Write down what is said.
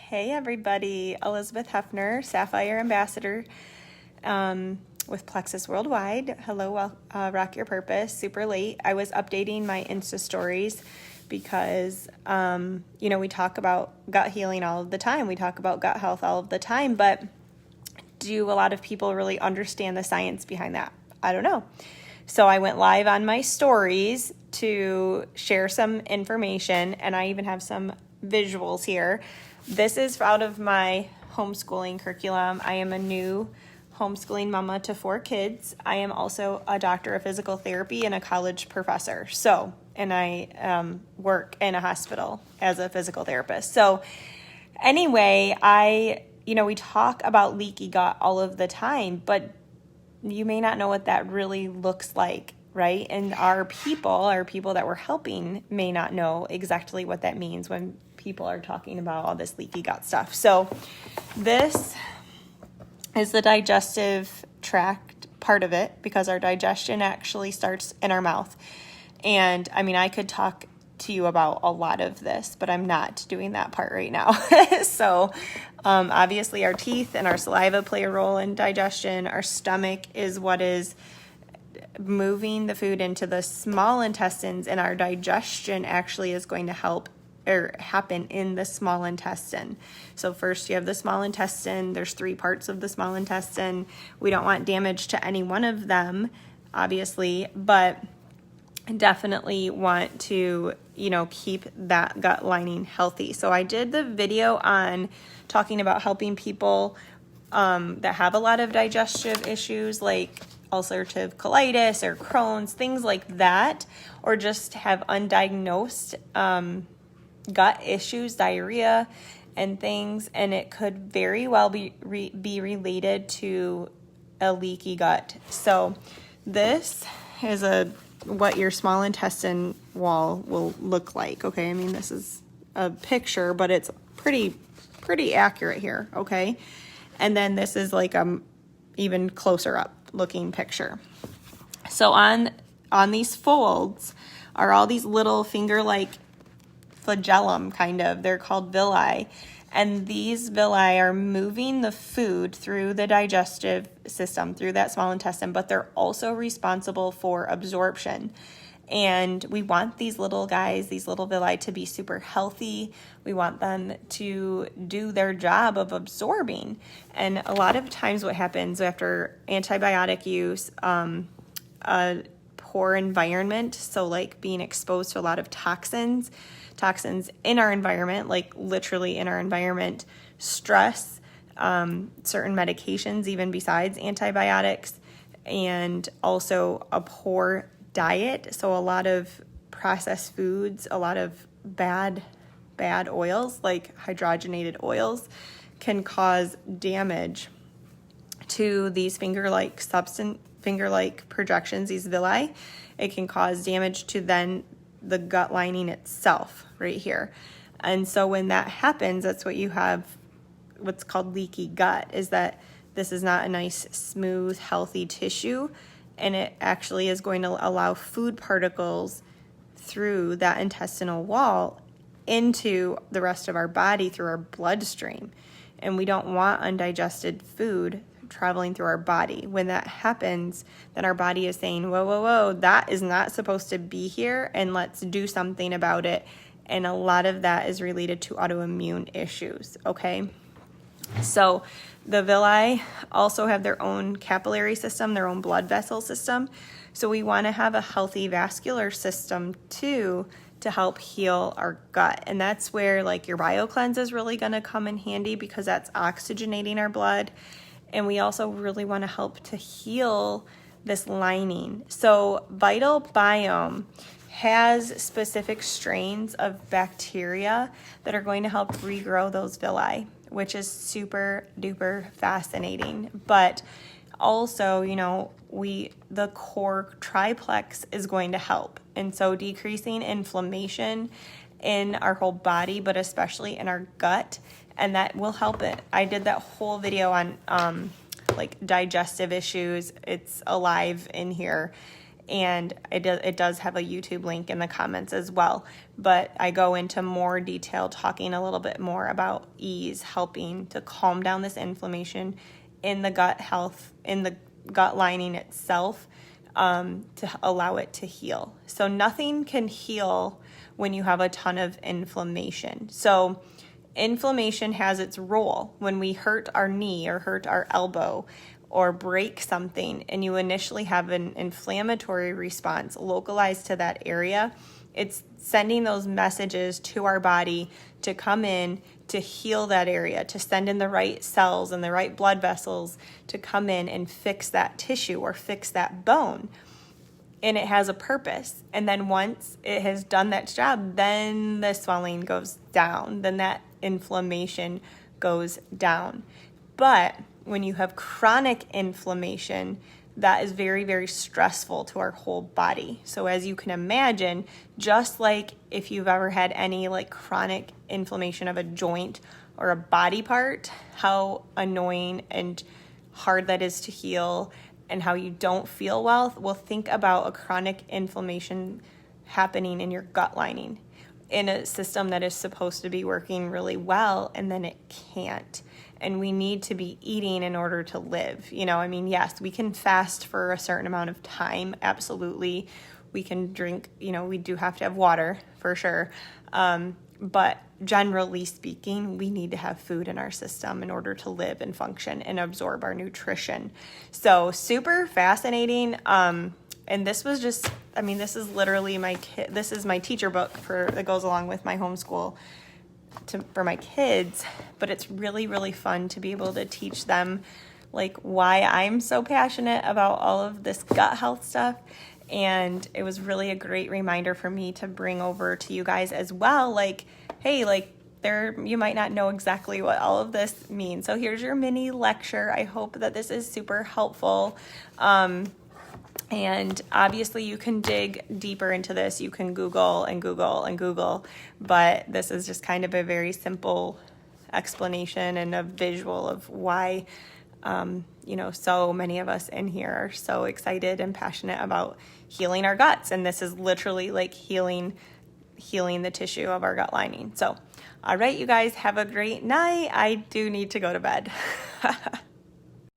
Hey everybody, Eilers-Heffner, Sapphire Ambassador with Plexus Worldwide. Hello, Rock Your Purpose. Super late. I was updating my Insta stories because, we talk about gut healing all of the time. We talk about gut health all of the time, but do a lot of people really understand the science behind that? I don't know. So I went live on my stories to share some information, and I even have some visuals here. This is out of my homeschooling curriculum. I am a new homeschooling mama to 4 kids. I am also a doctor of physical therapy and a college professor. And I work in a hospital as a physical therapist. So anyway, we talk about leaky gut all of the time, but you may not know what that really looks like, right? And our people that we're helping may not know exactly what that means when people are talking about all this leaky gut stuff. So this is the digestive tract part of it, because our digestion actually starts in our mouth. And I could talk to you about a lot of this, but I'm not doing that part right now. So obviously our teeth and our saliva play a role in digestion. Our stomach is what is moving the food into the small intestines, and our digestion actually is going to happen in the small intestine. So first you have the small intestine. There's 3 parts of the small intestine. We don't want damage to any one of them, obviously, but definitely want to, keep that gut lining healthy. So I did the video on talking about helping people that have a lot of digestive issues, like ulcerative colitis or Crohn's, things like that, or just have undiagnosed gut issues, diarrhea and things, and it could very well be related to a leaky gut. So this is what your small intestine wall will look like. Okay, this is a picture, but it's pretty accurate here. Okay, and then this is like even closer up looking picture. So on these folds are all these little finger-like flagellum, kind of. They're called villi. And these villi are moving the food through the digestive system, through that small intestine, but they're also responsible for absorption. And we want these little guys, these little villi, to be super healthy. We want them to do their job of absorbing. And a lot of times what happens after antibiotic use, a poor environment, so like being exposed to a lot of toxins in our environment, like literally in our environment, stress, certain medications, even besides antibiotics, and also a poor diet. So a lot of processed foods, a lot of bad oils, like hydrogenated oils, can cause damage to these finger-like projections, these villi. It can cause damage to then the gut lining itself right here. And so when that happens, that's what you have, what's called leaky gut, is that this is not a nice, smooth, healthy tissue, and it actually is going to allow food particles through that intestinal wall into the rest of our body through our bloodstream. And we don't want undigested food traveling through our body. When that happens, then our body is saying, whoa, that is not supposed to be here, and let's do something about it. And a lot of that is related to autoimmune issues, okay? So the villi also have their own capillary system, their own blood vessel system. So we want to have a healthy vascular system too, to help heal our gut. And that's where like your BioCleanse is really going to come in handy, because that's oxygenating our blood. And we also really want to help to heal this lining. So Vital Biome has specific strains of bacteria that are going to help regrow those villi, which is super duper fascinating. But also, the core triplex is going to help. And so decreasing inflammation in our whole body, but especially in our gut, and that will help it. I did that whole video on like digestive issues. It's alive in here. And it does have a YouTube link in the comments as well. But I go into more detail talking a little bit more about ease, helping to calm down this inflammation in the gut health, in the gut lining itself, to allow it to heal. So nothing can heal when you have a ton of inflammation. So inflammation has its role. When we hurt our knee or hurt our elbow or break something and you initially have an inflammatory response localized to that area, it's sending those messages to our body to come in to heal that area, to send in the right cells and the right blood vessels to come in and fix that tissue or fix that bone. And it has a purpose. And then once it has done that job, then the swelling goes down. Then that inflammation goes down. But when you have chronic inflammation, that is very, very stressful to our whole body. So as you can imagine, just like if you've ever had any like chronic inflammation of a joint or a body part, how annoying and hard that is to heal and how you don't feel well, think about a chronic inflammation happening in your gut lining in a system that is supposed to be working really well, and then it can't. And we need to be eating in order to live. Yes, we can fast for a certain amount of time. Absolutely. We can drink, we do have to have water for sure. But generally speaking, we need to have food in our system in order to live and function and absorb our nutrition. So super fascinating. And this was just, this is literally this is my teacher book that goes along with my homeschool for my kids, but it's really, really fun to be able to teach them like why I'm so passionate about all of this gut health stuff. And it was really a great reminder for me to bring over to you guys as well. Like, hey, you might not know exactly what all of this means. So here's your mini lecture. I hope that this is super helpful. And obviously you can dig deeper into this. You can Google and Google and Google, but this is just kind of a very simple explanation and a visual of why, so many of us in here are so excited and passionate about healing our guts. And this is literally like healing the tissue of our gut lining. So, all right, you guys have a great night. I do need to go to bed.